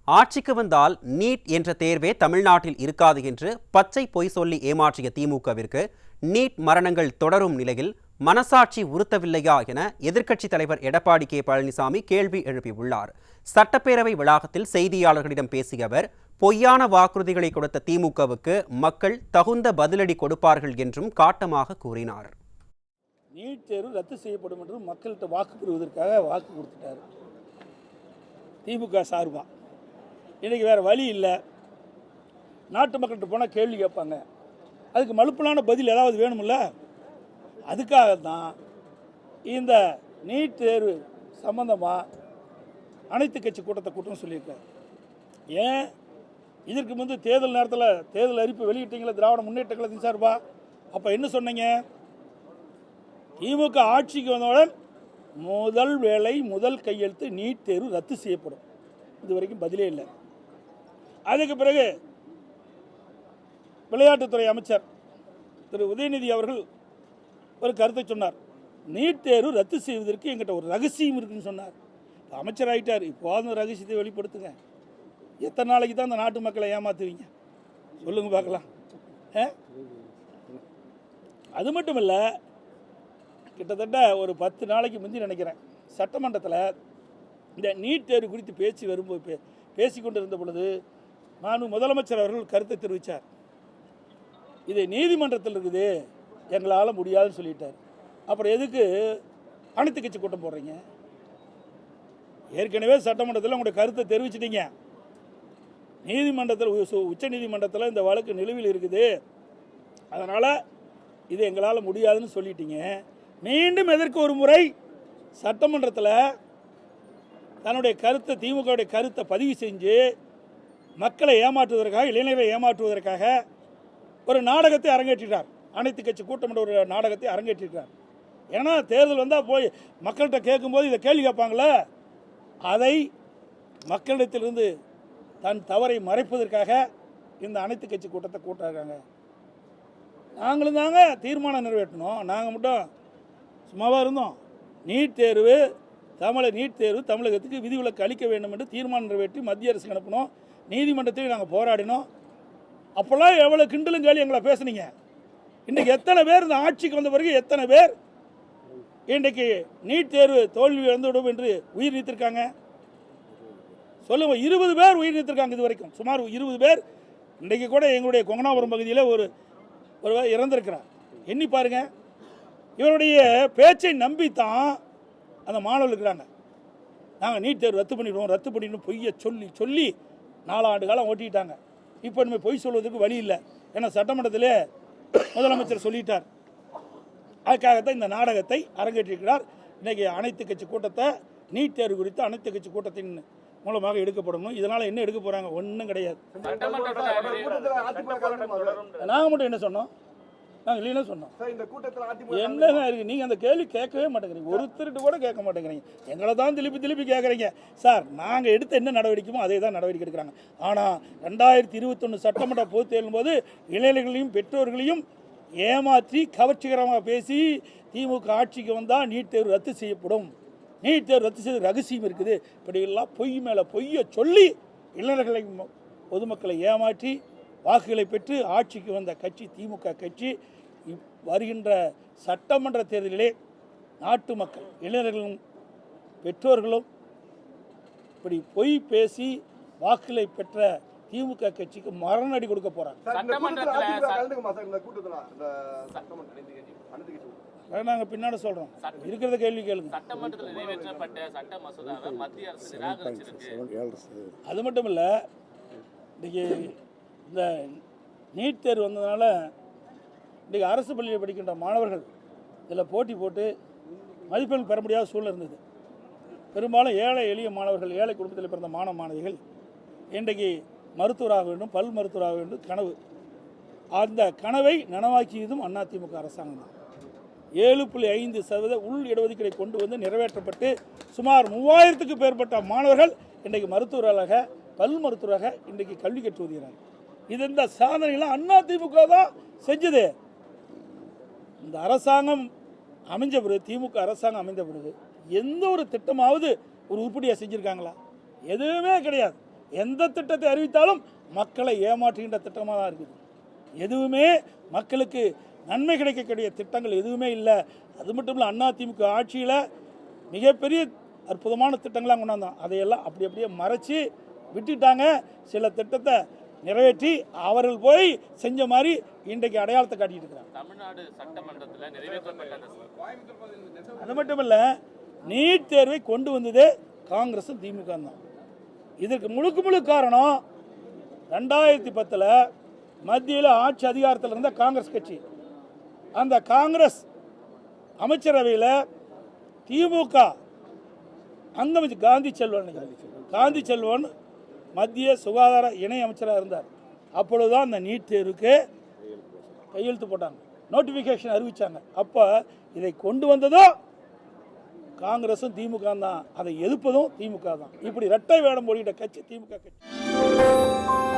ஆட்சிக்கு வந்தால் நீட் என்ற தேர்வே தமிழ்நாட்டில் இருக்காது என்று பச்சை பொய் சொல்லி ஏமாற்றிய திமுகவிற்கு நீட் மரணங்கள் தொடரும் நிலையில் மனசாட்சி உறுத்தவில்லையா என எதிர்க்கட்சித் தலைவர் எடப்பாடி கே பழனிசாமி கேள்வி எழுப்பியுள்ளார். சட்டப்பேரவை வளாகத்தில் செய்தியாளர்களிடம் பேசிய அவர், பொய்யான வாக்குறுதிகளை கொடுத்த திமுகவுக்கு மக்கள் தகுந்த பதிலடி கொடுப்பார்கள் என்றும் காட்டமாக கூறினார். நீட் தேர்வு ரத்து செய்யப்படும் என்று மக்கள்கிட்ட வாக்கு பெறுவதற்காக வாக்கு கொடுத்துட்டார் திமுக சார்பா. இன்றைக்கி வேறு வழி இல்லை. நாட்டு மக்கள்கிட்ட போனால் கேள்வி கேட்பாங்க, அதுக்கு மலுப்பலான பதில் ஏதாவது வேணுமில்ல. அதுக்காகத்தான் இந்த நீட் தேர்வு சம்பந்தமாக அனைத்து கட்சி கூட்டத்தை கூட்டம் சொல்லியிருக்காரு. ஏன் இதற்கு முன்பு தேர்தல் நேரத்தில் தேர்தல் அறிவிப்பு வெளியிட்டீங்களா திராவிட முன்னேற்ற கழகத்தின் சார்பா? அப்போ என்ன சொன்னீங்க? திமுக ஆட்சிக்கு வந்தவுடன் முதல் வேலை முதல் கையெழுத்து நீட் தேர்வு ரத்து செய்யப்படும். இது வரைக்கும் பதிலே இல்லை. அதுக்கு பிறகு விளையாட்டுத்துறை அமைச்சர் திரு உதயநிதி அவர்கள் ஒரு கருத்தை சொன்னார். நீட் தேர்வு ரத்து செய்வதற்கு எங்கிட்ட ஒரு ரகசியம் இருக்குன்னு சொன்னார். அமைச்சர் ஆகிட்டார். இப்போ அந்த ரகசியத்தை வெளிப்படுத்துங்க. எத்தனை நாளைக்கு தான் அந்த நாட்டு மக்களை ஏமாத்துவீங்க சொல்லுங்க பார்க்கலாம். அது மட்டும் இல்லை, கிட்டத்தட்ட ஒரு 10 நாளைக்கு முந்தி நினைக்கிறேன், சட்டமன்றத்தில் இந்த நீட் தேர்வு குறித்து பேசிக்கொண்டு இருந்த பொழுது முதலமைச்சர் அவர்கள் கருத்தை தெரிவித்தார். இது நீதிமன்றத்தில் இருக்குது, எங்களால் முடியாதுன்னு சொல்லிட்டார். அப்புறம் எதுக்கு அனைத்து கட்சி கூட்டம் போடுறீங்க? ஏற்கனவே சட்டமன்றத்தில் உங்களுடைய கருத்தை தெரிவிச்சிட்டீங்க. நீதிமன்றத்தில் உச்ச நீதிமன்றத்தில் இந்த வழக்கு நிலுவையில் இருக்குது, அதனால் இது எங்களால் முடியாதுன்னு சொல்லிட்டீங்க. மீண்டும் எதற்கு ஒரு முறை சட்டமன்றத்தில் தன்னுடைய கருத்தை திமுகவுடைய கருத்தை பதிவு செஞ்சு மக்களை ஏமாற்றுவதற்காக, இளைஞர்களை ஏமாற்றுவதற்காக ஒரு நாடகத்தை அரங்கேற்றிட்டார். அனைத்து கட்சி கூட்டம் என்ற ஒரு நாடகத்தை அரங்கேற்றிட்டார். ஏன்னா தேர்தல் வந்தால் போய் மக்கள்கிட்ட கேட்கும்போது இதை கேள்வி கேட்பாங்களே, அதை மக்களிடத்திலிருந்து தன் தவறை மறைப்பதற்காக இந்த அனைத்து கட்சி கூட்டத்தை கூட்டாங்க. நாங்களும் தாங்க தீர்மானம் நிறைவேற்றணும். நாங்கள் மட்டும் சும்மாவாக இருந்தோம். நீட் தேர்வு தமிழகத்துக்கு விதிவிலக்கு அளிக்க வேண்டும் என்று தீர்மானம் நிறைவேற்றி மத்திய அரசுக்கு அனுப்பினோம். நீதிமன்றத்தில் நாங்கள் போராடினோம். அப்போல்லாம் எவ்வளோ கிண்டலும் கேள்வி எங்களை பேசுனீங்க. இன்றைக்கி எத்தனை பேர் இந்த ஆட்சிக்கு வந்த பிறகு எத்தனை பேர் இன்றைக்கு நீட் தேர்வு தோல்வி இழந்துவிடும் என்று உயிர் நீத்திருக்காங்க சொல்லுங்க. 20 பேர் உயிர் நீத்திருக்காங்க. இது வரைக்கும் சுமார் 20 பேர். இன்றைக்கு கூட எங்களுடைய கொங்கனாபுரம் பகுதியில் ஒரு இறந்திருக்கிறார். எண்ணி பாருங்க. இவருடைய பேச்சை நம்பித்தான் அந்த மாணவர்கள் இருக்கிறாங்க. நாங்கள் நீட் தேர்வு ரத்து பண்ணிடுவோம் பொய்யை சொல்லி சொல்லி 4 ஆண்டு காலம் ஓட்டிட்டாங்க. இப்போ இனிமேல் பொய் சொல்வதற்கு வழி இல்லை. ஏன்னா சட்டமன்றத்திலே முதலமைச்சர் சொல்லிட்டார். அதுக்காகத்தான் இந்த நாடகத்தை அரங்கேற்றிருக்கிறார். இன்றைக்கி அனைத்து கட்சி கூட்டத்தை நீட் தேர்வு குறித்து அனைத்து கட்சி கூட்டத்தின் மூலமாக எடுக்கப்படணும். இதனால் என்ன எடுக்க போகிறாங்க? ஒன்றும் கிடையாது. நாங்கள் மட்டும் என்ன சொன்னோம்? நாங்கள் இல்லைன்னு சொன்னோம். என்னங்க இருக்குது? நீங்கள் அந்த கேள்வி கேட்கவே மாட்டேங்கிறீங்க. ஒருத்தருட்டு கூட கேட்க மாட்டேங்கிறீங்க. எங்களை தான் திருப்பி கேட்குறீங்க. சார், நாங்கள் எடுத்த என்ன நடவடிக்கைமோ அதே தான் நடவடிக்கை எடுக்கிறாங்க. ஆனால் 2021 சட்டமன்ற பொதுத் தேர்தலின் போது இளைஞர்களையும் பெற்றோர்களையும் ஏமாற்றி கவர்ச்சிகரமாக பேசி திமுக ஆட்சிக்கு வந்தால் நீட் தேர்வு ரத்து செய்யப்படும், நீட் தேர்வு ரத்து செய்த ரகசியம் இருக்குது, இப்படியெல்லாம் பொய் மேலே பொய்யை சொல்லி இளைஞர்களை பொதுமக்களை ஏமாற்றி வாக்குகளை பெற்று ஆட்சிக்கு வந்த கட்சி திமுக கட்சி. வருகின்ற சட்டமன்ற தேர்தலிலே நாட்டு மக்கள் இளைஞர்களும் பெற்றோர்களும் இப்படி பொய் பேசி வாக்குகளை பெற்ற திமுக கட்சிக்கு மரணடி கொடுக்க போறாங்க. நாங்கள் பின்னாடி சொல்றோம். இருக்கிறத கேள்வி கேளுங்க. அது மட்டும் இல்லை, இன்னைக்கு இந்த நீட் தேர்வு வந்ததுனால இன்றைக்கி அரசு பள்ளியில் படிக்கின்ற மாணவர்கள் இதில் போட்டி போட்டு மதிப்பெண் பெற முடியாத சூழ்நிலை இருந்தது. பெரும்பாலும் ஏழை எளிய மாணவர்கள், ஏழை குடும்பத்தில் பிறந்த மாணவிகள் இன்றைக்கு மருத்துவராக வேண்டும், பல் மருத்துவராக வேண்டும் கனவு. அந்த கனவை நனவாக்கியதும் அதிமுக அரசாங்கம் தான். 7.5% உள் இடஒதுக்கீடை கொண்டு வந்து நிறைவேற்றப்பட்டு சுமார் 3000க்கு மேற்பட்ட மாணவர்கள் இன்றைக்கு மருத்துவராக, பல் மருத்துவராக இன்றைக்கு கல்வி கற்று வருகிறார்கள். இந்த சாதனைகள்லாம் அதிமுக தான் செஞ்சது. இந்த அரசாங்கம் அமைஞ்ச பிறகு, திமுக அரசாங்கம் அமைந்த பிறகு எந்த ஒரு திட்டமாவது ஒரு உருப்படியாக செஞ்சுருக்காங்களா? எதுவுமே கிடையாது. எந்த திட்டத்தை அறிவித்தாலும் மக்களை ஏமாற்றுகின்ற திட்டமாக தான் இருக்குது. எதுவுமே மக்களுக்கு நன்மை கிடைக்கக்கூடிய திட்டங்கள் எதுவுமே இல்லை. அது மட்டும் இல்லை, அதிமுக ஆட்சியில் மிகப்பெரிய அற்புதமான திட்டங்களாக கொண்டாந்தோம். அதையெல்லாம் அப்படியே மறைச்சி விட்டுட்டாங்க. சில திட்டத்தை நிறைவேற்றி அவர்கள் போய் செஞ்ச மாதிரி இன்றைக்கு அடையாளத்தை காட்டிட்டு இருக்கிறாங்க. தமிழ்நாடு சட்டமன்றத்தில் நிறைவேற்றப்பட்ட அது மட்டும் இல்லை, நீட் தேர்வை கொண்டு வந்ததே காங்கிரஸும் திமுக தான். இதற்கு முழு காரணம் 2010 மத்தியில் ஆட்சி அதிகாரத்தில் இருந்த காங்கிரஸ் கட்சி. அந்த காங்கிரஸ் அமைச்சரவையில் திமுக அங்கமைச்சு காந்தி செல்வன் மத்திய சுகாதார இணை அமைச்சராக இருந்தார். அப்பொழுதுதான் அந்த நீட் தேர்வுக்கு கையெழுத்து போட்டாங்க, நோட்டிஃபிகேஷன் அறிவிச்சாங்க. அப்போ இதை கொண்டு வந்ததும் காங்கிரஸும் திமுக தான், அதை எதிர்ப்பதும் திமுக தான். இப்படி இரட்டை வேடம் போடுகிற கட்சி திமுக கட்சி.